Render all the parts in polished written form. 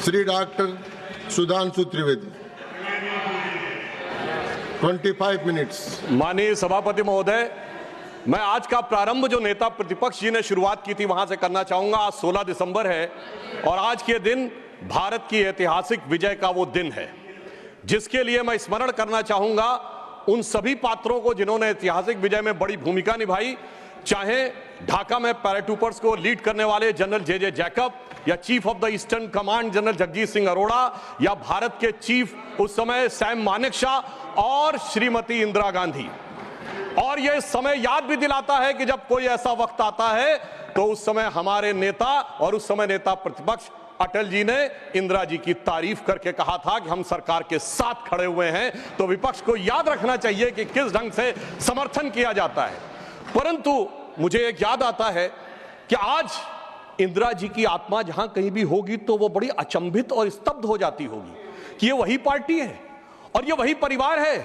Shri doctor Sudhanshu Trivedi 25 minutes. माननीय सभापति महोदय, मैं आज का प्रारंभ जो नेता प्रतिपक्ष जी ने शुरुआत की थी वहां से करना चाहूंगा। आज 16 दिसंबर है और आज के दिन भारत की ऐतिहासिक विजय का वो दिन है जिसके लिए मैं स्मरण करना चाहूंगा उन सभी पात्रों को जिन्होंने ऐतिहासिक विजय में बड़ी भूमिका निभाई, चाहे ढाका में पैराट्रूपर्स को लीड करने वाले जनरल जे जैकब या chief of the eastern command general Jagjit Singh Arora या भारत के चीफ उस समय सैम मानेकशॉ और श्रीमती इंदिरा गांधी। और यह समय याद भी दिलाता है कि जब कोई ऐसा वक्त आता है तो उस समय हमारे नेता और उस समय नेता प्रतिपक्ष अटल जी ने इंदिरा जी की तारीफ करके कहा था कि हम सरकार के साथ खड़े हुए हैं। तो विपक्ष को याद रखना चाहिए कि किस ढंग से समर्थन किया जाता है। परंतु मुझे एक याद आता है कि आज इंदिरा जी की आत्मा जहां कहीं भी होगी तो वो बड़ी अचंभित और स्तब्ध हो जाती होगी कि ये वही पार्टी है और ये वही परिवार है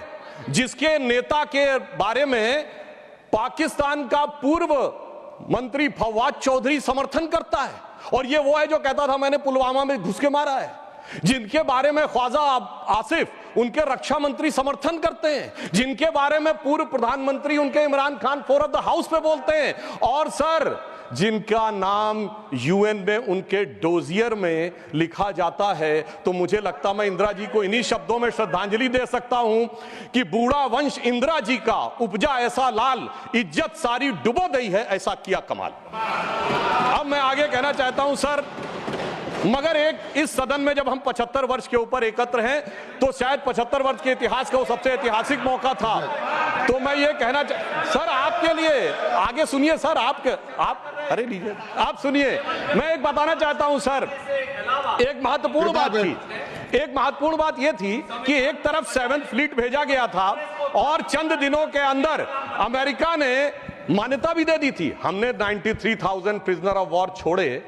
जिसके नेता के बारे में पाकिस्तान का पूर्व मंत्री फवाद चौधरी समर्थन करता है। और ये वो है जो कहता था मैंने पुलवामा में घुस के मारा है, जिनके बारे में ख्वाजा आसिफ उनके रक्षा मंत्री समर्थन करते हैं, जिनके बारे में पूर्व प्रधानमंत्री उनके Imran Khan floor of the house पे बोलते हैं, और सर जिनका नाम यूएन में उनके डोजियर में लिखा जाता है। तो मुझे लगता मैं इंदिरा जी को इन्हीं शब्दों में श्रद्धांजलि दे सकता हूं कि बूढ़ा वंश इंदिरा जी का उपजा ऐसा लाल, इज्जत सारी डुबो गई है ऐसा किया कमाल। अब मैं आगे कहना चाहता हूं सर, मगर एक इस सदन में जब हम 75 वर्ष के ऊपर एकत्र हैं तो शायद 75 वर्ष के इतिहास का वो सबसे ऐतिहासिक मौका था। तो मैं ये कहना सर आपके लिए आगे सुनिए सर, आप अरे लीजिए आप सुनिए, मैं एक बताना चाहता हूं सर, एक महत्वपूर्ण बात थी, एक महत्वपूर्ण बात यह थी कि एक तरफ 7th फ्लीट भेजा गया था और चंद दिनों के अंदर अमेरिका ने मान्यता भी दे दी थी। हमने 93,000 प्रिजनर ऑफ वॉर छोड़े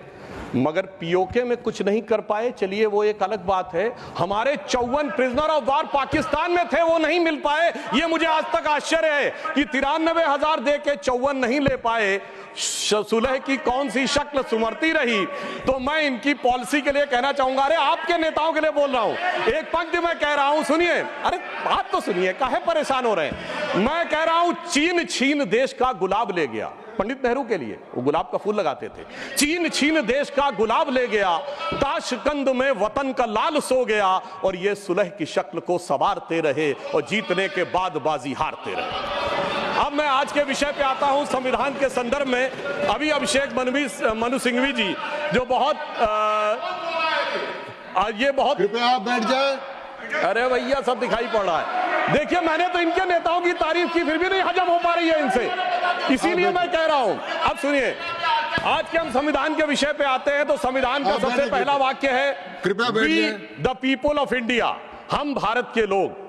मगर पीओके में कुछ नहीं कर पाए। चलिए वो एक अलग बात है। हमारे 54 प्रिजनर ऑफ वॉर पाकिस्तान में थे, वो नहीं मिल पाए। ये मुझे आज तक आश्चर्य है कि 93,000 दे के 54 नहीं ले पाए। सुलह की कौन सी शक्ल सुमरती रही। तो मैं इनकी पॉलिसी के लिए कहना चाहूंगा, अरे आपके नेताओं के लिए बोल रहा हूं, एक पंक्ति में कह रहा हूं, सुनिए, अरे बात तो सुनिए, काहे परेशान हो रहे हैं। मैं कह रहा हूं चीन छीन देश का गुलाब ले गया। पंडित नेहरू के लिए वो गुलाब का फूल लगाते थे। चीन छीन देश का गुलाब ले गया, ताशकंद में वतन का लाल सो गया, और ये सुलह की शक्ल को संवारते रहे और जीतने के बाद बाजी हारते रहे। अब मैं आज के विषय पे आता हूं, संविधान के संदर्भ में। अभी अभिषेक मनु सिंघवी जी जो बहुत ये बहुत, कृपया आप बैठ जाए। अरे भैया सब दिखाई पड़ रहा है। देखिए मैंने तो इनके नेताओं की तारीफ की, फिर भी नहीं हजम हो पा रही है इनसे, इसीलिए मैं कह रहा हूं। अब सुनिए, आज के हम संविधान के विषय पे आते हैं तो संविधान का सबसे पहला वाक्य है, कृपया बैठिए। द पीपल ऑफ इंडिया, हम भारत के लोग।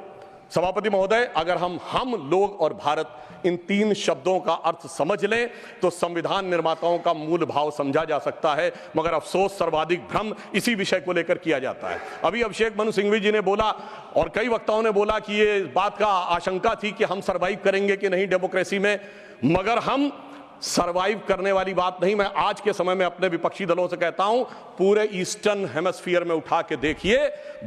सभापति महोदय, अगर हम लोग और भारत इन 3 शब्दों का अर्थ समझ लें तो संविधान निर्माताओं का मूल भाव समझा जा सकता है। मगर अफसोस सर्वाधिक भ्रम इसी विषय को लेकर किया जाता है। अभी अभिषेक मनु सिंघवी जी ने बोला और कई वक्ताओं ने बोला कि ये बात का आशंका थी कि हम सरवाइव करेंगे कि नहीं डेमोक्रेसी में, मगर हम सरवाइव करने वाली बात नहीं। मैं आज के समय में अपने विपक्षी दलों से कहता हूं, पूरे ईस्टर्न हेमिस्फीयर में उठा के देखिए,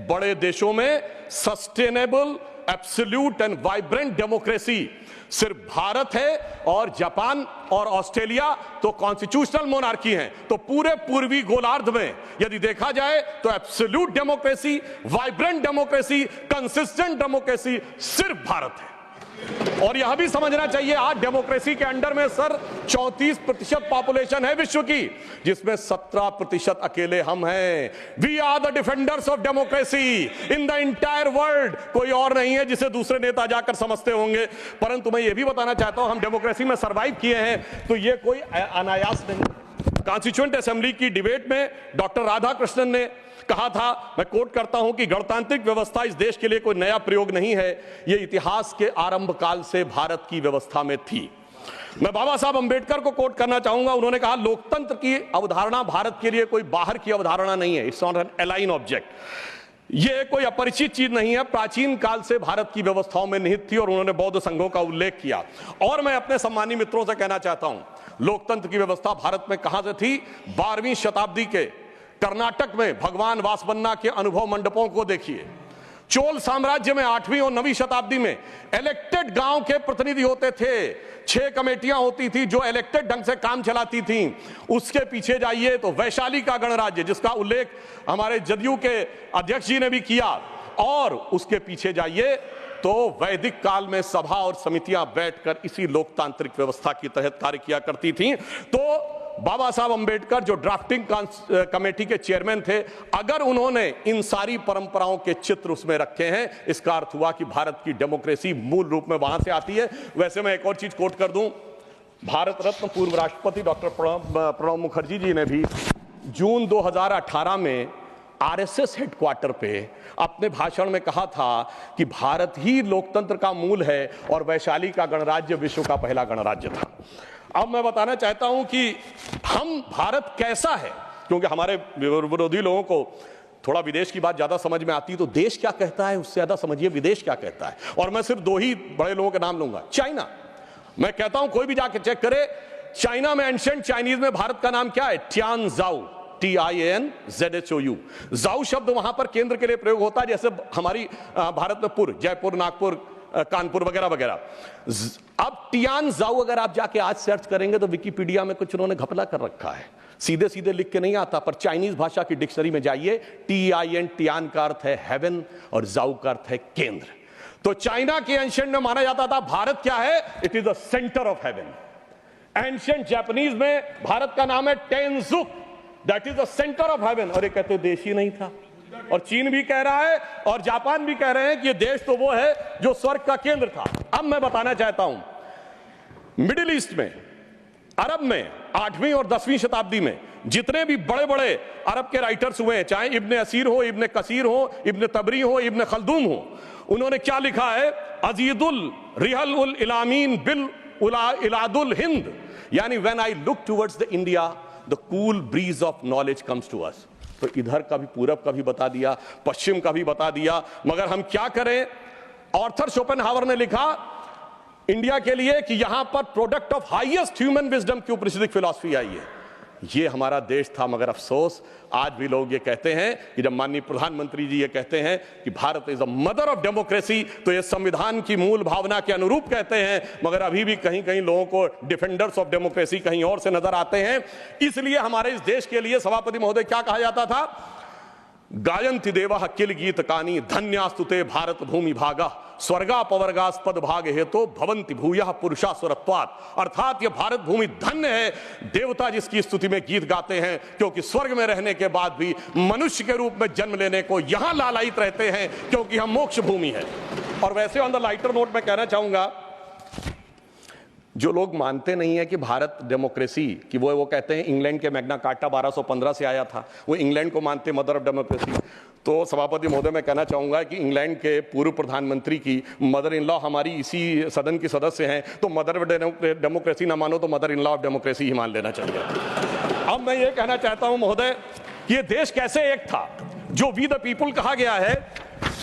बड़े देशों में sustainable absolute and vibrant democracy सिर्फ भारत है, और जापान और ऑस्ट्रेलिया तो कॉन्स्टिट्यूशनल मोनार्की हैं। तो पूरे पूर्वी गोलार्ध में यदि देखा जाए तो absolute democracy, vibrant democracy, consistent democracy सिर्फ भारत है। और यह भी समझना चाहिए, आज डेमोक्रेसी के अंडर में सर 34% पॉपुलेशन है विश्व की, जिसमें 17% अकेले हम हैं। We are the defenders of democracy in the entire world. कोई और नहीं है जिसे दूसरे नेता जाकर समझते होंगे। परंतु मैं यह भी बताना चाहता हूं, हम डेमोक्रेसी में सरवाइव किए हैं तो यह कोई अनायास नहीं। कॉन्स्टिट्यूएंट असेंबली की डिबेट में डॉक्टर राधाकृष्णन ने कहा था, मैं कोट करता हूं, कि गणतांत्रिक व्यवस्था इस देश के लिए कोई नया प्रयोग नहीं है, यह इतिहास के आरंभ काल से भारत की व्यवस्था में थी। मैं बाबा साहब अंबेडकर को कोट करना चाहूंगा, उन्होंने कहा लोकतंत्र की अवधारणा भारत के लिए कोई बाहर की अवधारणा नहीं है, it's not an align object. यह कोई अपरिचित चीज नहीं है, प्राचीन काल से भारत की व्यवस्थाओं में निहित थी, और उन्होंने बौद्ध संघों का उल्लेख किया। और मैं अपने सम्मानी मित्रों से कहना चाहता हूं, लोकतंत्र की व्यवस्था भारत में कहां से थी? 12वीं शताब्दी के कर्नाटक में भगवान वासवन्ना के अनुभव मंडपों को देखिए। चोल साम्राज्य में 8वीं और 9वीं शताब्दी में इलेक्टेड गांव के प्रतिनिधि होते थे, 6 कमेटियां होती थी जो इलेक्टेड ढंग से काम चलाती थी। उसके पीछे जाइए तो वैशाली का गणराज्य, जिसका उल्लेख हमारे जदयू के अध्यक्ष जी ने भी किया, और उसके पीछे जाइए तो वैदिक काल में सभा और समितियां बैठकर इसी लोकतांत्रिक व्यवस्था के तहत कार्य किया करती थी। तो बाबा साहब अंबेडकर जो ड्राफ्टिंग कमेटी के चेयरमैन थे, अगर उन्होंने इन सारी परंपराओं के चित्र उसमें रखे हैं, इसका अर्थ हुआ कि भारत की डेमोक्रेसी मूल रूप में वहां से आती है। वैसे मैं एक और चीज कोट कर दूं, भारत रत्न पूर्व राष्ट्रपति डॉक्टर प्रणब मुखर्जी जी ने भी जून 2018 में आरएसएस हेडक्वार्टर पे अपने भाषण में कहा था कि भारत ही लोकतंत्र का मूल है और वैशाली का गणराज्य विश्व का पहला गणराज्य था। अब मैं बताना चाहता हूं कि हम भारत कैसा है, क्योंकि हमारे विरोधी लोगों को थोड़ा विदेश की बात ज्यादा समझ में आती है, तो देश क्या कहता है उससे ज्यादा समझिए विदेश क्या कहता है। और मैं सिर्फ 2 ही बड़े लोगों के नाम लूंगा। चाइना, मैं कहता हूं कोई भी जाके चेक करे, चाइना में एंशिएंट चाइनीज में भारत का नाम क्या है? ट्यानजाओ, TIANZHOU। जाऊ शब्द वहां पर केंद्र के लिए प्रयोग होता है, जैसे हमारी भारत में पुर, जयपुर, नागपुर, कानपुर वगैरह वगैरह। अब टियानजाओ अगर आप जाके आज सर्च करेंगे तो विकिपीडिया में कुछ उन्होंने घपला कर रखा है, सीधे सीधे लिख के नहीं आता, पर चाइनीज भाषा की डिक्शनरी में जाइए, TIN, टियान का अर्थ है हेवन और जाऊ का अर्थ है केंद्र। तो चाइना के एंशिएंट में माना जाता था भारत क्या है? It is the centre of heaven. Ancient Japanese में भारत का नाम है Tenjiku, that is the centre of heaven. और ये कहते देश ही नहीं था, और चीन भी कह रहा है और जापान भी कह रहे हैं कि ये देश तो वो है जो स्वर्ग का केंद्र था। अब मैं बताना चाहता हूं, मिडिल ईस्ट में, अरब में 8वीं और 10वीं शताब्दी में जितने भी बड़े बड़े अरब के राइटर्स हुए हैं, चाहे इब्ने असीर हो, इब्ने कसीर हो, इब्ने तबरी हो, इब्ने खल्दून हो, उन्होंने क्या लिखा है? अजीदुल रिहल उल इलामीन बिल इलादुल हिंद, यानी when I look towards the India the cool breeze of knowledge comes to us. तो इधर का भी, पूरब का भी बता दिया, पश्चिम का भी बता दिया, मगर हम क्या करें? ऑर्थर शोपेनहावर ने लिखा इंडिया के लिए कि यहां पर product of highest human wisdom की ऊपनिषदिक फिलॉसफी आई है। ये हमारा देश था, मगर अफसोस आज भी लोग ये कहते हैं कि जब माननीय प्रधानमंत्री जी ये कहते हैं कि Bharat is a mother of democracy, तो ये संविधान की मूल भावना के अनुरूप कहते हैं, मगर अभी भी कहीं कहीं लोगों को डिफेंडर्स ऑफ डेमोक्रेसी कहीं और से नजर आते हैं। इसलिए हमारे इस देश के लिए सभापति महोदय क्या कहा जाता था? गायन्ति देवः किल गीत कानी धन्यास्तुते भारत भूमि भागा स्वर्गा पवर्गास्पद भाग हेतु भवंति भूयः पुरुषा सुरत्वात्। अर्थात ये भारत भूमि धन्य है, देवता जिसकी स्तुति में गीत गाते हैं, क्योंकि स्वर्ग में रहने के बाद भी मनुष्य के रूप में जन्म लेने को यहां लालायित रहते हैं, क्योंकि हम मोक्ष भूमि है। और वैसे ऑन द लाइटर नोट मैं कहना चाहूंगा, जो लोग मानते नहीं है कि भारत डेमोक्रेसी कि वो कहते हैं इंग्लैंड के मैग्ना कार्टा 1215 से आया था, वो इंग्लैंड को मानते मदर ऑफ डेमोक्रेसी। तो सभापति महोदय मैं कहना चाहूंगा कि इंग्लैंड के पूर्व प्रधानमंत्री की मदर इन लॉ हमारी इसी सदन की सदस्य हैं, तो मदर ऑफ डेमोक्रेसी ना मानो तो mother in law of democracy ही मान लेना चाहिए। अब मैं ये कहना चाहता हूं महोदय कि ये देश कैसे एक था जो वी द पीपुल कहा गया है।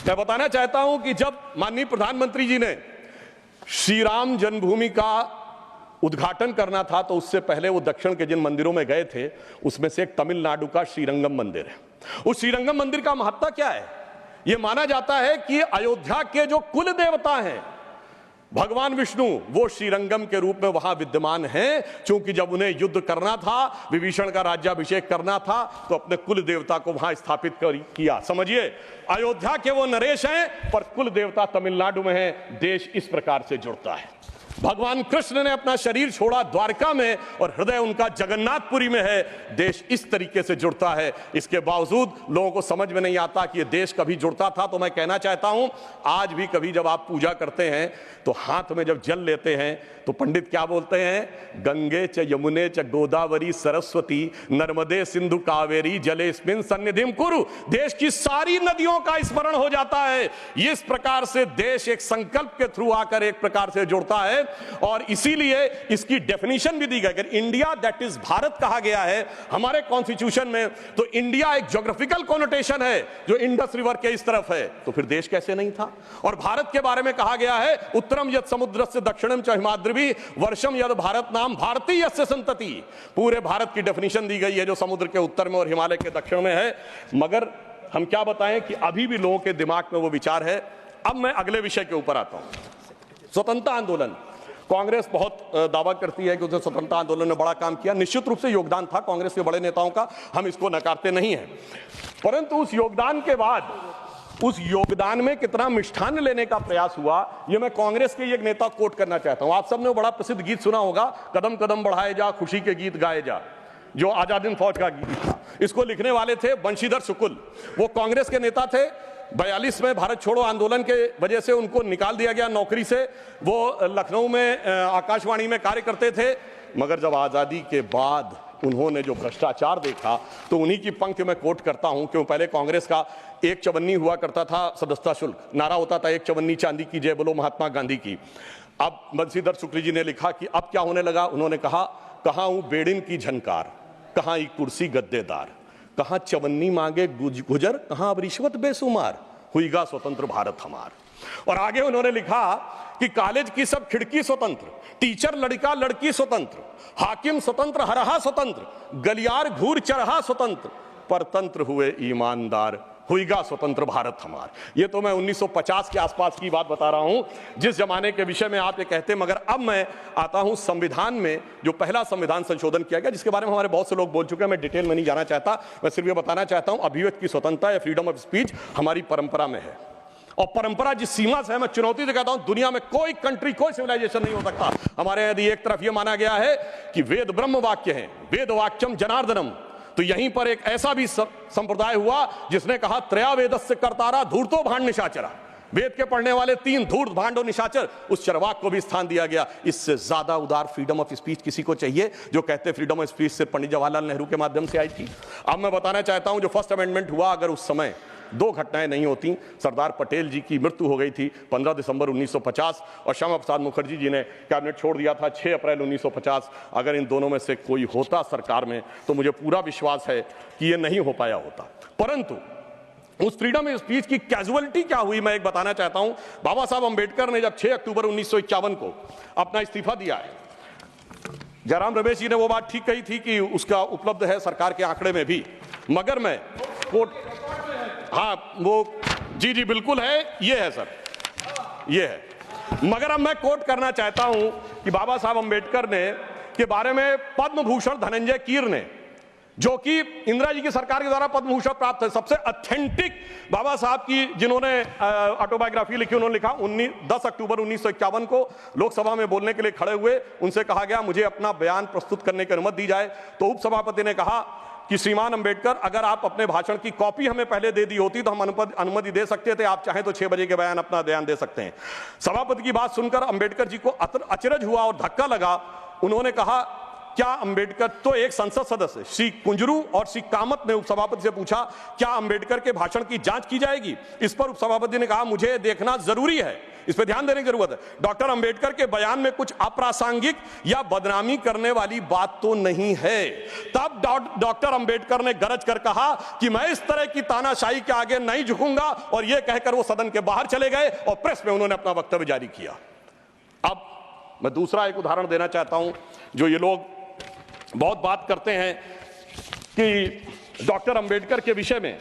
मैं बताना चाहता हूं कि जब माननीय प्रधानमंत्री जी ने श्री राम जन्मभूमि का उद्घाटन करना था, तो उससे पहले वो दक्षिण के जिन मंदिरों में गए थे उसमें से एक तमिलनाडु का श्रीरंगम मंदिर है। उस श्रीरंगम मंदिर का महत्ता क्या है? यह माना जाता है कि अयोध्या के जो कुल देवता हैं भगवान विष्णु, वो श्रीरंगम के रूप में वहां विद्यमान हैं, क्योंकि जब उन्हें युद्ध करना था, विभीषण का राज्याभिषेक करना था, तो अपने कुल देवता को वहां स्थापित किया। समझिए, अयोध्या के वो नरेश हैं, पर कुल देवता तमिलनाडु में है। देश इस प्रकार से जुड़ता है। भगवान कृष्ण ने अपना शरीर छोड़ा द्वारका में और हृदय उनका जगन्नाथपुरी में है। देश इस तरीके से जुड़ता है। इसके बावजूद लोगों को समझ में नहीं आता कि ये देश कभी जुड़ता था। तो मैं कहना चाहता हूं, आज भी कभी जब आप पूजा करते हैं तो हाथ में जब जल लेते हैं तो पंडित क्या बोलते हैं? गंगे च यमुने च गोदावरी सरस्वती नर्मदे सिंधु कावेरी जलेस्मिन् सन्निधिं कुरु। देश की सारी नदियों का स्मरण हो जाता है। इस प्रकार से देश एक संकल्प के थ्रू आकर एक प्रकार से जुड़ता है। और इसीलिए इसकी डेफिनेशन भी दी गई। अगर इंडिया दैट इज भारत कहा गया है हमारे कॉन्स्टिट्यूशन में, तो इंडिया एक ज्योग्राफिकल कोनोटेशन है जो इंडस रिवर के इस तरफ है, तो फिर देश कैसे नहीं था। और भारत के बारे में कहा गया है उत्तरम यद समुद्र से दक्षिणम च हिमाद्री वर्षम यद भारत नाम भारतीय से संतति। पूरे भारत की डेफिनेशन दी गई है जो समुद्र के उत्तर में और हिमालय के दक्षिण में है। मगर हम क्या बताएं कि अभी भी लोगों के दिमाग में वो विचार है। अब मैं अगले विषय के ऊपर आता हूं। स्वतंत्रता आंदोलन, कांग्रेस बहुत दावा करती है कि उसने स्वतंत्रता आंदोलन में बड़ा काम किया। निश्चित रूप से योगदान था कांग्रेस के बड़े नेताओं का, हम इसको नकारते नहीं हैं। परंतु उस योगदान के बाद उस योगदान में कितना मिष्ठान्न लेने का प्रयास हुआ, यह मैं कांग्रेस के एक नेता कोट करना चाहता हूं। आप सबने बड़ा प्रसिद्ध गीत सुना होगा, कदम कदम बढ़ाए जा खुशी के गीत गाए जा, जो आजाद फौज का गीत था। इसको लिखने वाले थे बंशीधर शुक्ल। वो कांग्रेस के नेता थे। 42 में भारत छोड़ो आंदोलन के वजह से उनको निकाल दिया गया नौकरी से। वो लखनऊ में आकाशवाणी में कार्य करते थे। मगर जब आजादी के बाद उन्होंने जो भ्रष्टाचार देखा, तो उन्हीं की पंक्ति में कोट करता हूं। क्यों, पहले कांग्रेस का एक चवन्नी हुआ करता था सदस्यता शुल्क, नारा होता था एक चवन्नी चांदी की जय बोलो महात्मा गांधी की। अब बंशीधर शुक्ल जी ने लिखा कि अब क्या होने लगा। उन्होंने कहा, कहां हूं बेड़िन की झनकार, कहां एक कुर्सी गद्देदार, कहां चवन्नी मांगे गुजर, कहां अब रिश्वत बेसुमार, हुईगा स्वतंत्र भारत हमार। और आगे उन्होंने लिखा कि कॉलेज की सब खिड़की स्वतंत्र, टीचर लड़का लड़की स्वतंत्र, हाकिम स्वतंत्र हरहा स्वतंत्र, गलियार घूर चरहा स्वतंत्र, परतंत्र हुए ईमानदार, हुईगा स्वतंत्र भारत हमार। ये तो मैं 1950 के आसपास की बात बता रहा हूं, जिस जमाने के विषय में आप ये कहते हैं। मगर अब मैं आता हूं संविधान में, जो पहला संविधान संशोधन किया गया, जिसके बारे में हमारे बहुत से लोग बोल चुके हैं, मैं डिटेल में नहीं जाना चाहता। मैं सिर्फ ये बताना चाहता हूं, अभिव्यक्ति की स्वतंत्रता या फ्रीडम ऑफ स्पीच हमारी परंपरा में है। और परंपरा जिस सीमा से है, मैं चुनौती से कहता हूं, दुनिया में कोई कंट्री, कोई सिविलाइजेशन नहीं हो सकता। हमारे यदि एक तरफ यह माना गया है कि वेद ब्रह्म वाक्य है, वेद वाक्यम जनार्दनम, तो यहीं पर एक ऐसा भी संप्रदाय हुआ जिसने कहा त्रया वेदस्य कर्तारा धूर्तो भांड निशाचरा। वेद के पढ़ने वाले 3 धूर्त भांड और निशाचर, उस चरवाक को भी स्थान दिया गया। इससे ज्यादा उदार फ्रीडम ऑफ स्पीच किसी को चाहिए? जो कहते फ्रीडम ऑफ स्पीच सिर्फ पंडित जवाहरलाल नेहरू के माध्यम से आई थी। अब मैं बताना चाहता हूं, जो फर्स्ट अमेंडमेंट हुआ, अगर उस समय 2 घटनाएं नहीं होती, सरदार पटेल जी की मृत्यु हो गई थी 15 दिसंबर 1950, और श्यामा प्रसाद मुखर्जी जी ने कैबिनेट छोड़ दिया था 6 अप्रैल 1950। अगर इन दोनों में से कोई होता सरकार में, तो मुझे पूरा विश्वास है कि यह नहीं हो पाया होता। परंतु उस फ्रीडम ऑफ स्पीच की कैजुअलिटी क्या हुई, मैं एक बताना चाहता हूं। बाबा साहब अंबेडकर ने जब 6 अक्टूबर 1951 को अपना इस्तीफा दिया है, जयराम रमेश जी ने वो बात ठीक कही थी कि उसका उपलब्ध है सरकार के आंकड़े में भी। मगर मैं कोर्ट, हाँ वो जी बिल्कुल है, ये है सर, ये है। मगर अब मैं कोट करना चाहता हूं कि बाबा साहब अंबेडकर ने के बारे में पद्म भूषण धनंजय कीर ने, जो कि इंदिरा जी की सरकार के द्वारा पद्म भूषण प्राप्त है, सबसे ऑथेंटिक बाबा साहब की जिन्होंने ऑटोबायोग्राफी लिखी, उन्होंने लिखा 10 अक्टूबर 1951 को लोकसभा में बोलने के लिए खड़े हुए। उनसे कहा गया मुझे अपना बयान प्रस्तुत करने की अनुमति दी जाए। तो उपसभापति ने कहा कि श्रीमान अंबेडकर, अगर आप अपने भाषण की कॉपी हमें पहले दे दी होती तो हम अनुमति दे सकते थे, आप चाहें तो 6 बजे के बयान अपना बयान दे सकते हैं। सभापति की बात सुनकर अंबेडकर जी को अचरज हुआ और धक्का लगा। उन्होंने कहा, क्या अंबेडकर, तो एक संसद सदस्य श्री कुंजरू और श्री कामत ने उपसभापति से पूछा, क्या अंबेडकर के भाषण की जांच की जाएगी? इस पर उपसभापति ने कहा, मुझे देखना जरूरी है, इस पर ध्यान देने की जरूरत है। डॉक्टर अंबेडकर के बयान में कुछ अप्रासंगिक या बदनामी करने वाली बात तो नहीं है। तब डॉक्टर अंबेडकर ने गरज कर कहा कि मैं इस तरह की तानाशाही के आगे नहीं झुकूंगा, और यह कहकर वो सदन के बाहर चले गए और प्रेस में उन्होंने अपना वक्तव्य जारी किया। अब मैं दूसरा एक उदाहरण देना चाहता हूं। जो ये लोग बहुत बात करते हैं कि डॉक्टर अंबेडकर के विषय में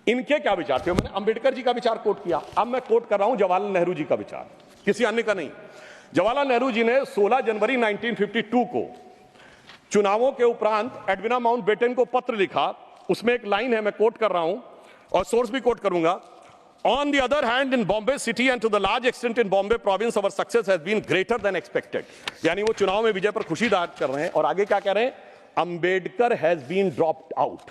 इनके क्या विचार थे, मैंने अंबेडकर जी का विचार कोट किया। अब मैं कोट कर रहा हूं जवाहरलाल नेहरू जी का विचार, किसी अन्य का नहीं। जवाहरलाल नेहरू जी ने 16 जनवरी 1952 को चुनावों के उपरांत एडविना माउंटबेटन को पत्र लिखा। उसमें एक लाइन है, मैं कोट कर रहा हूं और सोर्स भी कोट करूंगा। On the other hand, in Bombay city and to the large extent in Bombay province, our success has been greater than expected. यानी वो चुनाव में विजय पर खुशी जाहिर कर रहे हैं। और आगे क्या कह रहे हैं? Ambedkar has been dropped out,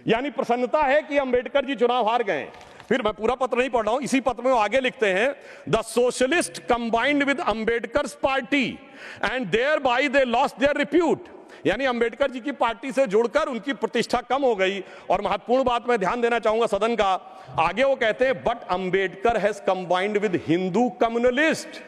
यानी प्रसन्नता है कि अंबेडकर जी चुनाव हार गए। फिर मैं पूरा पत्र नहीं पढ़ रहा हूं, इसी पत्र में वो आगे लिखते हैं, the socialist combined with Ambedkar's party and thereby they lost their repute, यानी अंबेडकर जी की पार्टी से जुड़कर उनकी प्रतिष्ठा कम हो गई। और महत्वपूर्ण बात मैं ध्यान देना चाहूंगा सदन का, आगे वो कहते हैं, but Ambedkar has combined with Hindu communalist,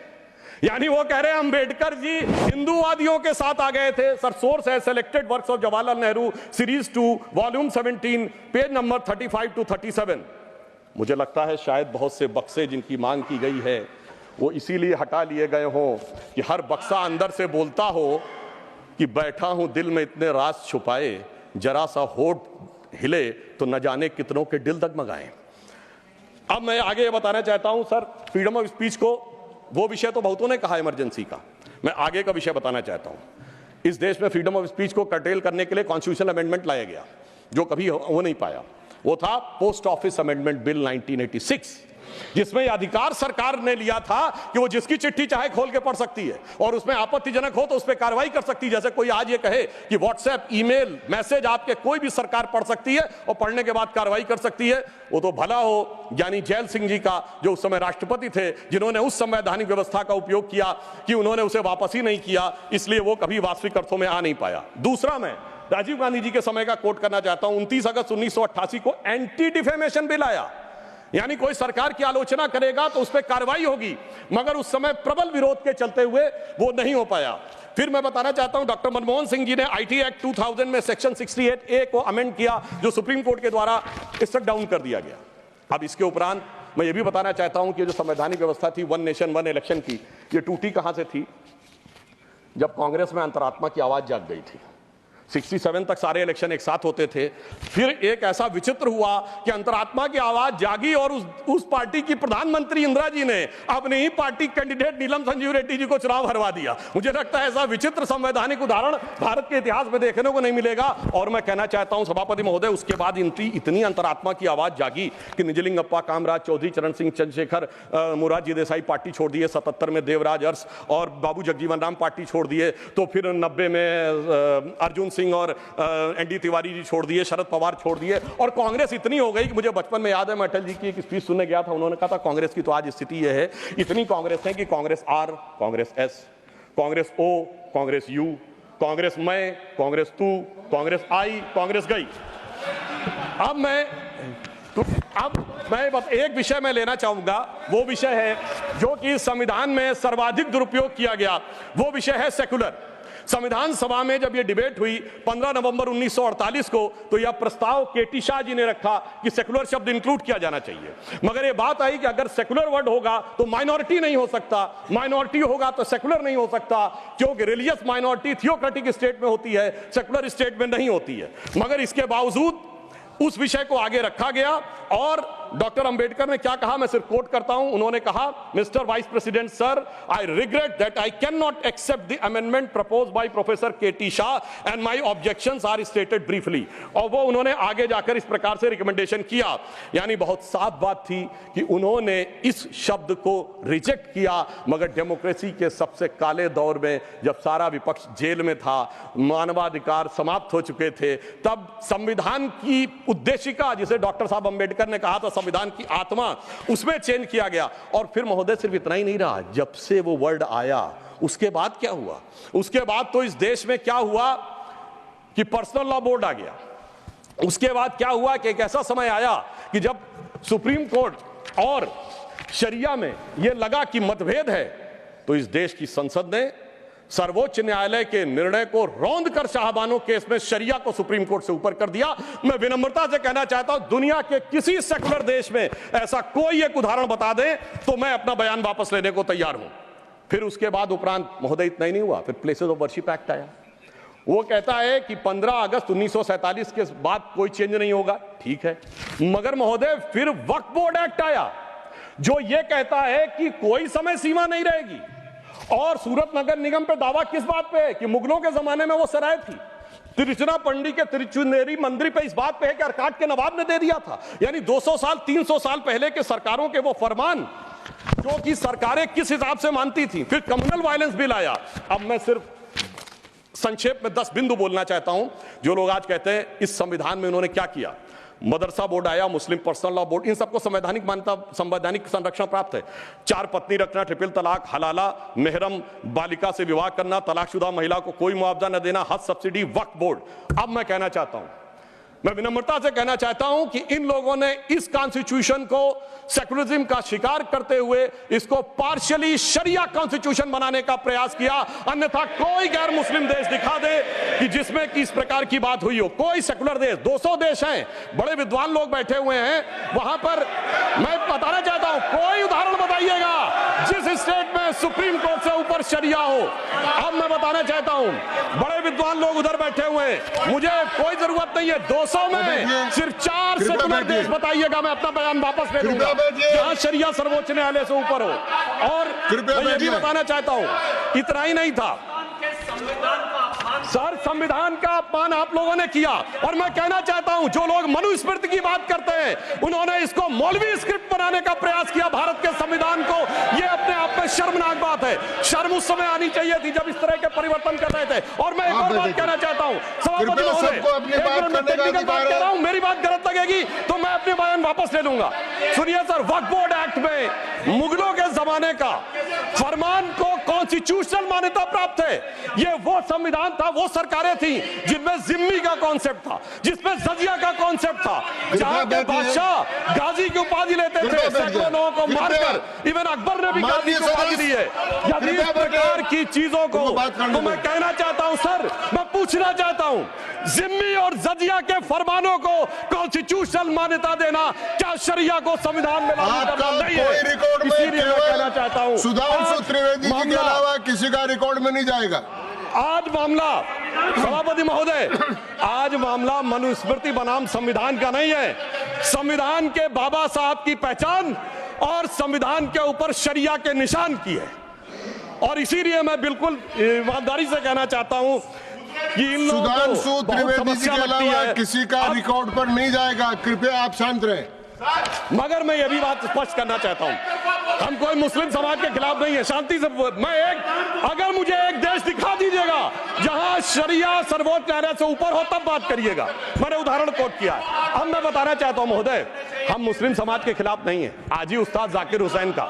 यानी वो कह रहे हैं अंबेडकर जी हिंदूवादियों के साथ आ गए थे। सर सोर्स है selected works of Jawaharlal Nehru series 2 volume 17 page number 35 to 37। मुझे लगता है शायद बहुत से बक्से जिनकी मांग की गई है वो इसीलिए हटा लिए गए हों कि हर बक्सा अंदर से बोलता हो कि बैठा हूं दिल में इतने राज छुपाए, जरा सा होठ हिले तो न जाने कितनों के दिल डगमगाए। अब मैं आगे ये बताना चाहता हूं सर, फ्रीडम ऑफ स्पीच को, वो विषय तो बहुतों ने कहा इमरजेंसी का, मैं आगे का विषय बताना चाहता हूं। इस देश में फ्रीडम ऑफ स्पीच को कर्टेल करने के लिए कॉन्स्टिट्यूशनल अमेंडमेंट लाया गया जो कभी हो नहीं पाया। वो था पोस्ट ऑफिस अमेंडमेंट बिल 1986, जिसमें अधिकार सरकार ने लिया था कि वो जिसकी चिट्ठी चाहे खोल के पढ़ सकती है और उसमें आपत्तिजनक हो तो उस पर कार्रवाई कर सकती है। जैसे कोई आज ये कहे कि व्हाट्सएप ईमेल मैसेज आपके कोई भी सरकार पढ़ सकती है और पढ़ने के बाद कार्रवाई कर सकती है, वो तो भला हो यानी जैल सिंह जी का जो उस समय राष्ट्रपति थे, जिन्होंने उस संवैधानिक व्यवस्था का उपयोग किया कि उन्होंने उसे वापस ही नहीं किया, इसलिए वो कभी वास्तविक अर्थों में आ नहीं पाया। दूसरा, मैं राजीव गांधी जी के समय का कोट करना चाहता हूं। 29 अगस्त 1988 को एंटी डिफेमेशन बिल आया, यानी कोई सरकार की आलोचना करेगा तो उस पर कार्रवाई होगी, मगर उस समय प्रबल विरोध के चलते हुए वो नहीं हो पाया। फिर मैं बताना चाहता हूं डॉक्टर मनमोहन सिंह जी ने आईटी एक्ट 2000 में सेक्शन 68A को अमेंड किया, जो सुप्रीम कोर्ट के द्वारा स्ट्रक डाउन कर दिया गया। अब इसके उपरांत मैं ये भी बताना चाहता हूं कि जो संवैधानिक व्यवस्था थी वन नेशन वन इलेक्शन की, ये टूटी कहां से थी? जब कांग्रेस में अंतरात्मा की आवाज जाग गई थी। 67 तक सारे इलेक्शन एक साथ होते थे। फिर एक ऐसा विचित्र हुआ कि अंतरात्मा की आवाज जागी और उस पार्टी की प्रधानमंत्री इंदिरा जी ने अपनी ही पार्टी कैंडिडेट नीलम संजीव रेड्डी जी को चुनाव हरवा दिया। मुझे लगता है ऐसा विचित्र संवैधानिक उदाहरण भारत के इतिहास में देखने को नहीं मिलेगा। और मैं कहना चाहता हूं सभापति महोदय, उसके बाद इतनी अंतरात्मा की आवाज जागी कि निजलिंगप्पा, कामराज चौधरी, चरण सिंह चंद्रशेखर, मोरारजी देसाई पार्टी छोड़ दिए, 77 में देवराज अरस और बाबू जगजीवन राम पार्टी छोड़ दिए, तो फिर 90 में अर्जुन सिंह और एनडी तिवारी जी छोड़ दिए, शरद पवार छोड़ दिए, और कांग्रेस इतनी हो गई कि मुझे बचपन में याद है, मैं अटल जी की एक स्पीच सुनने गया था, उन्होंने कहा था कांग्रेस की तो आज स्थिति यह है, इतनी कांग्रेस है कि Congress R, Congress S, Congress O, Congress U, Congress मैं, कांग्रेस तू, कांग्रेस आई, कांग्रेस गई। अब मैं बस एक विषय में लेना चाहूंगा, वो विषय है जो कि संविधान में सर्वाधिक दुरुपयोग किया गया, वो विषय है सेकुलर। संविधान सभा में जब यह डिबेट हुई 15 नवंबर 1948 को, तो यह प्रस्ताव केटी शाह जी ने रखा कि सेकुलर शब्द इंक्लूड किया जाना चाहिए, मगर यह बात आई कि अगर सेकुलर वर्ड होगा तो माइनॉरिटी नहीं हो सकता, माइनॉरिटी होगा तो सेकुलर नहीं हो सकता, क्योंकि रिलीजियस माइनॉरिटी थियोक्रेटिक स्टेट में होती है, सेकुलर स्टेट में नहीं होती है। मगर इसके बावजूद उस विषय को आगे रखा गया और डॉक्टर अंबेडकर ने क्या कहा, मैं सिर्फ कोट करता हूं, उन्होंने कहा, mister vice president sir, I regret that I can not accept the amendment proposed by professor KT Shah and my objections are stated briefly. और वो उन्होंने आगे जाकर इस प्रकार से रिकमेंडेशन किया, यानी बहुत साफ बात थी कि उन्होंने इस शब्द को रिजेक्ट किया। मगर डेमोक्रेसी के सबसे काले दौर में, जब सारा विपक्ष जेल में था, मानवाधिकार समाप्त हो चुके थे, तब संविधान की उद्देशिका, जिसे डॉक्टर साहब अंबेडकर ने कहा था संविधान की आत्मा, उसमें चेंज किया गया। और फिर महोदय सिर्फ इतना ही नहीं रहा, जब से वो वर्ड आया उसके बाद क्या हुआ? उसके बाद तो इस देश में क्या हुआ कि पर्सनल लॉ बोर्ड आ गया। उसके बाद क्या हुआ कि एक ऐसा समय आया कि जब सुप्रीम कोर्ट और शरिया में यह लगा कि मतभेद है, तो इस देश की संसद ने सर्वोच्च न्यायालय के निर्णय को रौंद कर शाहबानो केस में शरिया को सुप्रीम कोर्ट से ऊपर कर दिया। मैं विनम्रता से कहना चाहता हूं, दुनिया के किसी सेकुलर देश में ऐसा कोई एक उदाहरण बता दे तो मैं अपना बयान वापस लेने को तैयार हूं। फिर उसके बाद उपरांत महोदय इतना ही नहीं हुआ, फिर प्लेसेस ऑफ वर्शिप एक्ट आया। वो कहता है कि 15 अगस्त 1947 के बाद कोई चेंज नहीं होगा, ठीक है, मगर महोदय फिर वक्फ बोर्ड एक्ट आया जो यह कहता है कि कोई समय सीमा नहीं रहेगी। और सूरत नगर निगम पे दावा किस बात पे है कि मुगलों के जमाने में वो सराय थी। तिरुचिरापल्ली के तिरुचुनेरी मंदिर पे इस बात पे है कि अर्काट के नवाब ने दे दिया था। यानी 200 साल 300 साल पहले के सरकारों के वो फरमान जो कि सरकारें किस हिसाब से मानती थी। फिर कम्युनल वायलेंस बिल आया। अब मैं सिर्फ संक्षेप में 10 बिंदु बोलना चाहता हूं। जो लोग आज कहते हैं इस संविधान में उन्होंने क्या किया, मदरसा बोर्ड आया, मुस्लिम पर्सनल लॉ बोर्ड, इन सबको संवैधानिक मान्यता, संवैधानिक संरक्षण प्राप्त है। 4 पत्नी रखना, ट्रिपल तलाक, हलाला, मेहरम बालिका से विवाह करना, तलाकशुदा महिला को कोई मुआवजा न देना, हज सब्सिडी, वक्फ बोर्ड। अब मैं कहना चाहता हूं मैं विनम्रता से कहना चाहता हूं कि इन लोगों ने इस कॉन्स्टिट्यूशन को सेकुलरिज्म का शिकार करते हुए इसको पार्शियली शरिया कॉन्स्टिट्यूशन बनाने का प्रयास किया। अन्यथा कोई गैर मुस्लिम देश दिखा दे कि जिसमें कि इस प्रकार की बात हुई हो, कोई सेकुलर देश, 200 देश हैं, बड़े विद्वान लोग बैठे हुए हैं वहां पर। मैं बताना चाहता हूं, कोई उदाहरण बताइएगा जिस स्टेट में सुप्रीम कोर्ट से ऊपर शरिया हो। अब मैं बताना चाहता हूं, बड़े विद्वान लोग उधर बैठे हुए हैं, मुझे कोई जरूरत नहीं है 200 में सिर्फ 4 सेकुलर देश बताइएगा, मैं अपना बयान वापस ले लूंगा जहां शरिया सर्वोच्च न्यायालय से ऊपर हो। और मैं ये भी बताना चाहता हूं, इतना ही नहीं था सर, संविधान का अपमान आप लोगों ने किया। और मैं कहना चाहता हूं, जो लोग मनुस्मृति की बात करते हैं उन्होंने इसको मौलवी स्क्रिप्ट बनाने का प्रयास किया भारत के संविधान को। यह अपने आप में शर्मनाक बात है। शर्म उस समय आनी चाहिए थी जब इस तरह के परिवर्तन कर रहे थे। और मैं एक और बात कहना चाहता हूं, सभापति महोदय, टेक्निकल बात कह रहा हूं, मेरी बात गलत लगेगी तो मैं अपने बयान वापस ले लूंगा। सुनिए सर, वक्फ बोर्ड एक्ट में मुगलों के जमाने का फरमान को कॉन्स्टिट्यूशनल मान्यता प्राप्त है। यह वो संविधान था, वो सरकारें थी जिनमें जिम्मी का कॉन्सेप्ट था, जिसमें जजिया का कॉन्सेप्ट था, जहां के बादशाह गाजी की उपाधि लेते थे, सैकड़ों लोगों को मारकर। इवन अकबर ने भी गाजी की उपाधि दी है। यदि इस प्रकार की चीजों को, तो मैं कहना चाहता हूं सर, मैं पूछना चाहता हूं, जिम्मी और जजिया के फरमानों को कॉन्स्टिट्यूशनल मान्यता देना क्या शरिया को संविधान में लागू करना नहीं है? इसीलिए मैं कहना चाहता हूं, सुधांशु त्रिवेदी जी के अलावा किसी का रिकॉर्ड में नहीं जाएगा। आज मामला, सभापति महोदय, आज मामला मनुस्मृति बनाम संविधान का नहीं है। संविधान के बाबा साहब की पहचान और संविधान के ऊपर शरिया के निशान की है। और इसीलिए मैं बिल्कुल ईमानदारी से कहना चाहता हूं कि इन लोगों को सुधांशु त्रिवेदी जी के अलावा किसी का रिकॉर्ड पर नहीं जाएगा। कृपया आप शांत रहें। मगर मैं यह भी बात स्पष्ट करना चाहता हूं, हम कोई मुस्लिम समाज के खिलाफ नहीं है, शांति से। अगर मुझे एक देश दिखा दीजिएगा जहां शरिया सर्वोच्च न्यायालय से ऊपर हो तब बात करिएगा। मैंने उदाहरण कोट किया। अब मैं बताना चाहता हूं महोदय, हम मुस्लिम समाज के खिलाफ नहीं है। आज ही उस्ताद जाकिर हुसैन का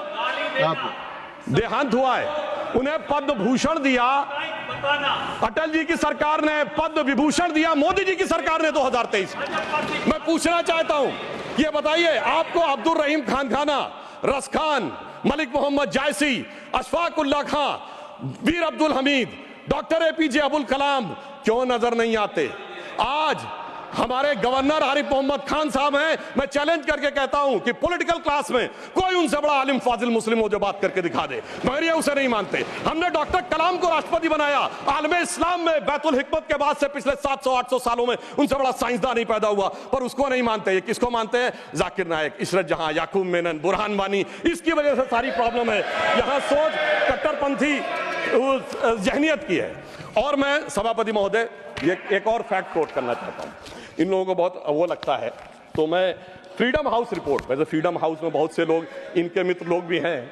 देहांत हुआ है, उन्हें पद्म भूषण दिया, अटल जी की सरकार ने पद्म विभूषण दिया, मोदी जी की सरकार ने 2023 में। मैं पूछना चाहता हूं, ये बताइए, आपको अब्दुल रहीम खान खाना, रस खान, मलिक मोहम्मद जायसी, अशफाक उल्ला खां, वीर अब्दुल हमीद, डॉक्टर APJ अबुल कलाम क्यों नजर नहीं आते? आज हमारे गवर्नर आरिफ मोहम्मद खान साहब हैं। मैं चैलेंज करके कहता हूं कि पॉलिटिकल क्लास में कोई उनसे बड़ा आलिम फाजिल मुस्लिम हो जो बात करके दिखा दे, मगर ये उसे नहीं मानते। हमने डॉक्टर कलाम को राष्ट्रपति बनाया। आलम इस्लाम में बैतुल हिकमत के बाद से पिछले 700-800 सालों में उनसे बड़ा साइंसदान नहीं पैदा हुआ, पर उसको नहीं मानते। ये किसको मानते हैं? जाकिर नायक, इशरत जहां, याकूब मेनन, बुरहान वानी। इसकी वजह से सारी प्रॉब्लम है। यहां सोच कट्टरपंथी जहनियत की है। और मैं सभापति महोदय एक और फैक्ट कोट करना चाहता हूं। इन लोगों को बहुत वो लगता है, तो मैं फ्रीडम हाउस रिपोर्ट, वैसे फ्रीडम हाउस में बहुत से लोग इनके मित्र लोग भी हैं,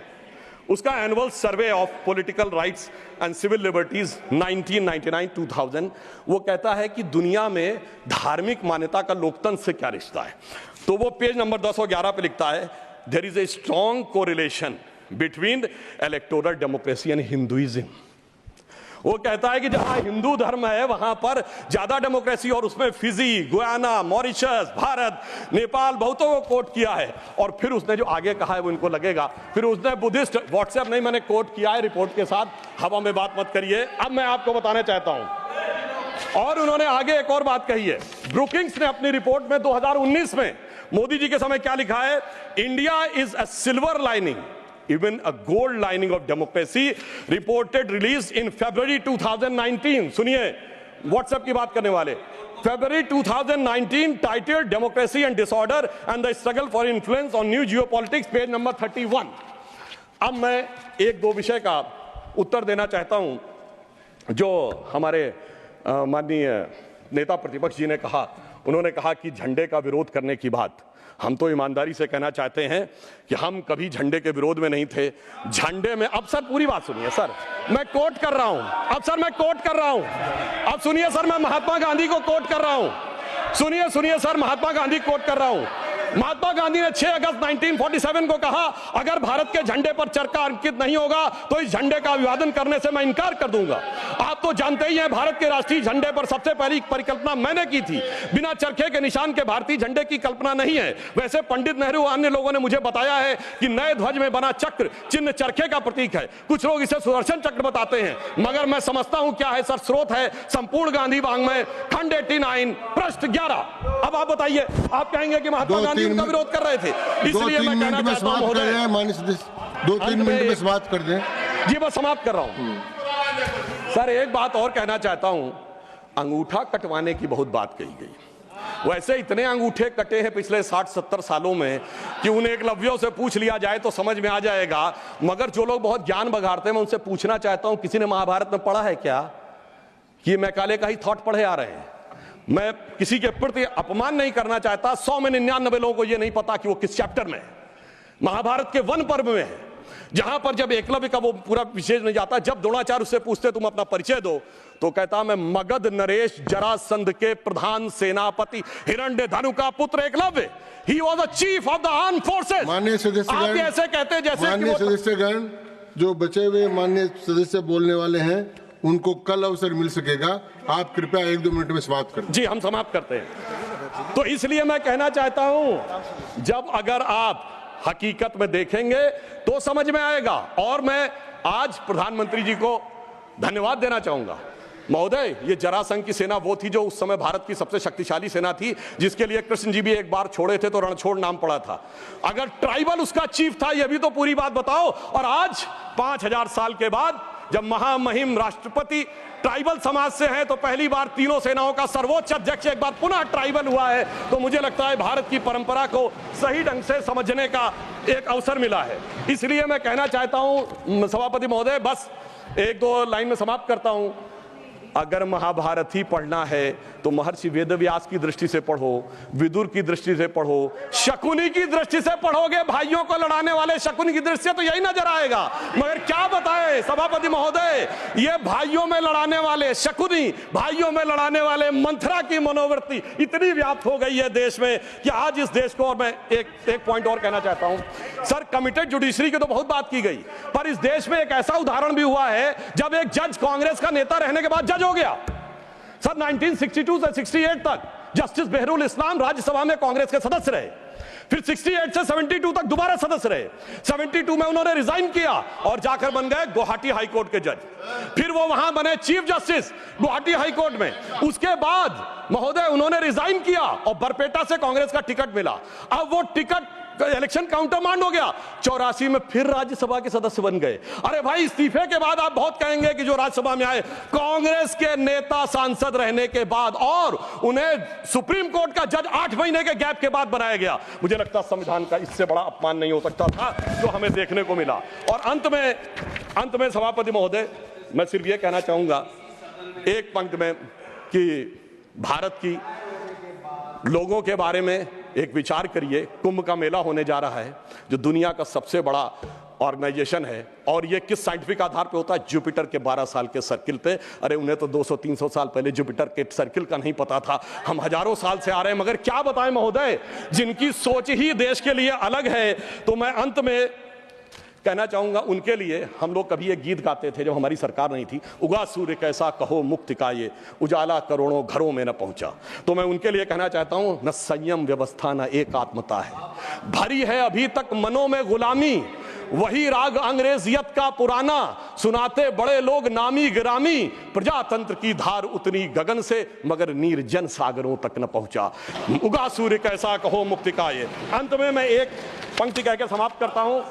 उसका annual survey of political rights and civil liberties 1999-2000 वो कहता है कि दुनिया में धार्मिक मान्यता का लोकतंत्र से क्या रिश्ता है। तो वो पेज नंबर 10 और 11 पे लिखता है, there is a strong correlation between electoral democracy and Hinduism. वो कहता है कि जहां हिंदू धर्म है वहां पर ज्यादा डेमोक्रेसी, और उसमें Fiji, Guyana, Mauritius, Bharat, Nepal बहुतों को कोट किया है। और फिर उसने जो आगे कहा है वो इनको लगेगा, फिर उसने बुद्धिस्ट, व्हाट्सएप नहीं, मैंने कोट किया है रिपोर्ट के साथ, हवा में बात मत करिए। अब मैं आपको बताना चाहता हूं, और उन्होंने आगे एक और बात कही है। ब्रुकिंग्स ने अपनी रिपोर्ट में 2019 में मोदी जी के समय क्या लिखा है? India is a silver lining, even a gold lining of democracy, reported released in February 2019। सुनिए, व्हाट्सएप की बात करने वाले, February 2019 titled Democracy and Disorder and the Struggle for Influence on New Geopolitics, page number 31। अब मैं एक दो विषय का उत्तर देना चाहता हूं जो हमारे माननीय नेता प्रतिपक्ष जी ने कहा। उन्होंने कहा कि झंडे का विरोध करने की बात, हम तो ईमानदारी से कहना चाहते हैं कि हम कभी झंडे के विरोध में नहीं थे। झंडे में, अब सर पूरी बात सुनिए सर, मैं कोट कर रहा हूं, अब सर मैं कोट कर रहा हूं, अब सुनिए सर, मैं महात्मा गांधी को कोट कर रहा हूं, सुनिए सर, महात्मा गांधी कोट कर रहा हूं। महात्मा गांधी ने 6 अगस्त 1947 को कहा, अगर भारत के झंडे पर चरखा अंकित नहीं होगा तो इस झंडे का अभिवादन करने से मैं इनकार कर दूंगा। आप तो जानते ही हैं, भारत के राष्ट्रीय झंडे पर सबसे पहली परिकल्पना मैंने की थी। बिना चरखे के निशान के भारतीय झंडे की कल्पना नहीं है। वैसे पंडित नेहरू अन्य लोगों ने मुझे बताया है कि नए ध्वज में बना चक्र चिन्ह चरखे का प्रतीक है। कुछ लोग इसे सुदर्शन चक्र बताते हैं, मगर मैं समझता हूं क्या है सर। स्रोत है संपूर्ण गांधी वाङ्मय, खंड 89 पृष्ठ 11। अब आप बताइए, आप कहेंगे कि महात्मा गांधी उनका विरोध कर रहे थे, इसलिए मैं कहना चाहता हूं महोदय, 2-3 मिनट में समाप्त कर दें। जी बस समाप्त कर रहा हूं सर। एक बात और कहना चाहता हूं, अंगूठा कटवाने की बहुत बात कही गई। वैसे इतने अंगूठे कटे हैं पिछले 60-70 सालों में कि उन एकलव्यों से पूछ लिया जाए तो समझ में आ जाएगा। मगर जो लोग बहुत ज्ञान बघाड़ते हैं, मैं उनसे पूछना चाहता हूं, किसी ने महाभारत में पढ़ा है क्या कि मैकाले का ही थॉट पढ़े आ रहे हैं? मैं किसी के प्रति अपमान नहीं करना चाहता। 100 में 99 लोगों को यह नहीं पता कि वो किस चैप्टर में है। महाभारत के वन पर्व में है, जहां पर जब एकलव्य का वो पूरा विशेष नहीं जाता, जब द्रोणाचार्य उससे पूछते तुम अपना परिचय दो, तो कहता मैं मगध नरेश जरासंध के प्रधान सेनापति हिरण्यधनु का पुत्र Eklavya. He was the chief of the arm forces. माननीय सदस्यगण, आप ऐसे कहते हैं जैसे माननीय सदस्यगण, जो बचे हुए माननीय सदस्य बोलने वाले हैं उनको कल अवसर मिल सकेगा। आप कृपया 1-2 मिनट में समाप्त करें। जी हम समाप्त करते हैं। तो इसलिए मैं कहना चाहता हूं, जब अगर आप हकीकत में देखेंगे तो समझ में आएगा। और मैं आज प्रधानमंत्री जी को धन्यवाद देना चाहूंगा। महोदय, ये जरासंध की सेना वो थी जो उस समय भारत की सबसे शक्तिशाली सेना थी, जिसके लिए कृष्ण जी भी एक बार छोड़े थे तो रणछोड़ नाम पड़ा था। अगर ट्राइबल उसका चीफ था, यह भी तो पूरी बात बताओ। और आज 5000 साल के बाद जब महामहिम राष्ट्रपति ट्राइबल समाज से हैं, तो पहली बार तीनों सेनाओं का सर्वोच्च अध्यक्ष एक बार पुनः ट्राइबल हुआ है। तो मुझे लगता है भारत की परंपरा को सही ढंग से समझने का एक अवसर मिला है। इसलिए मैं कहना चाहता हूं सभापति महोदय, बस 1-2 लाइन में समाप्त करता हूं। अगर महाभारत ही पढ़ना है तो महर्षि वेदव्यास की दृष्टि से पढ़ो, विदुर की दृष्टि से पढ़ो, शकुनी की दृष्टि से पढ़ोगे, भाइयों को लड़ाने वाले शकुनी की दृष्टि से, तो यही नजर आएगा। मगर क्या बताएं सभापति महोदय, ये भाइयों में लड़ाने वाले शकुनी, भाइयों में लड़ाने वाले मंथरा की मनोवृत्ति इतनी व्याप्त हो गई है देश में कि आज इस देश को, और मैं एक पॉइंट और कहना चाहता हूं सर, कमिटेड जुडिशरी की तो बहुत बात की गई, पर इस देश में एक ऐसा उदाहरण भी हुआ है जब एक जज कांग्रेस का नेता रहने के बाद जज हो गया। सर 1962 से 68 तक जस्टिस बेहरुल इस्लाम राज्यसभा में कांग्रेस के सदस्य रहे। फिर 68 से 72 तक दोबारा सदस्य रहे। 72 में उन्होंने रिजाइन किया और जाकर बन गए गुवाहाटी हाईकोर्ट के जज। फिर वो वहां बने चीफ जस्टिस गुवाहाटी हाईकोर्ट में। उसके बाद महोदय उन्होंने रिजाइन किया और बरपेटा से कांग्रेस का टिकट मिला। अब वो टिकट इलेक्शन काउंटर मांड हो गया। 84 में फिर राज्यसभा के सदस्य बन गए। अरे भाई, इस्तीफे के बाद आप बहुत कहेंगे कि जो राज्यसभा में आए कांग्रेस के नेता सांसद रहने के बाद, और उन्हें सुप्रीम कोर्ट का जज 8 महीने के गैप के बाद बनाया गया। मुझे लगता संविधान का इससे बड़ा अपमान नहीं हो सकता था जो हमें देखने को मिला। और अंत में सभापति महोदय, मैं सिर्फ यह कहना चाहूंगा एक पंक्ति में कि भारत की लोगों के बारे में एक विचार करिए। कुंभ का मेला होने जा रहा है, जो दुनिया का सबसे बड़ा ऑर्गेनाइजेशन है, और ये किस साइंटिफिक आधार पे होता है? जुपिटर के 12 साल के सर्किल पे। अरे उन्हें तो 200-300 साल पहले जुपिटर के सर्किल का नहीं पता था, हम हजारों साल से आ रहे हैं। मगर क्या बताएं महोदय, जिनकी सोच ही देश के लिए अलग है। तो मैं अंत में कहना चाहूंगा उनके लिए, हम लोग कभी एक गीत गाते थे जब हमारी सरकार नहीं थी, उगा सूर्य कैसा कहो मुक्ति का ये, उजाला करोड़ों घरों में न पहुंचा। तो मैं उनके लिए कहना चाहता हूं, न संयम व्यवस्था न एकात्मता है, भरी है अभी तक मनों में गुलामी, वही राग अंग्रेजियत का पुराना, सुनाते बड़े लोग नामी गिरामी, प्रजातंत्र की धार उतनी गगन से मगर निर्जन सागरों तक न पहुंचा, उगा सूर्य कैसा कहो मुक्ति का ये। अंत में मैं एक पंक्ति कहकर समाप्त करता हूं।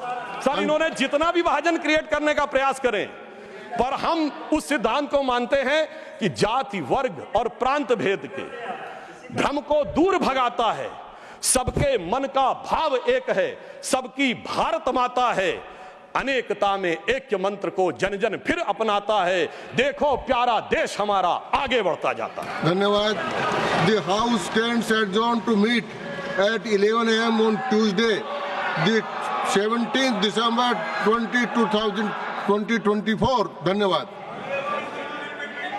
सर, इन्होंने जितना भी विभाजन क्रिएट करने का प्रयास करें, पर हम उस सिद्धांत को मानते हैं कि जाति, वर्ग और प्रांत भेद के भ्रम को दूर भगाता है। सबके मन का भाव एक है, सबकी भारत माता है, अनेकता में ऐक्य मंत्र को जन जन फिर अपनाता है। देखो प्यारा देश हमारा आगे बढ़ता जाता है। धन्यवाद। The house stands adjourned to meet at 11 AM on Tuesday, the 17th December 2024। धन्यवाद।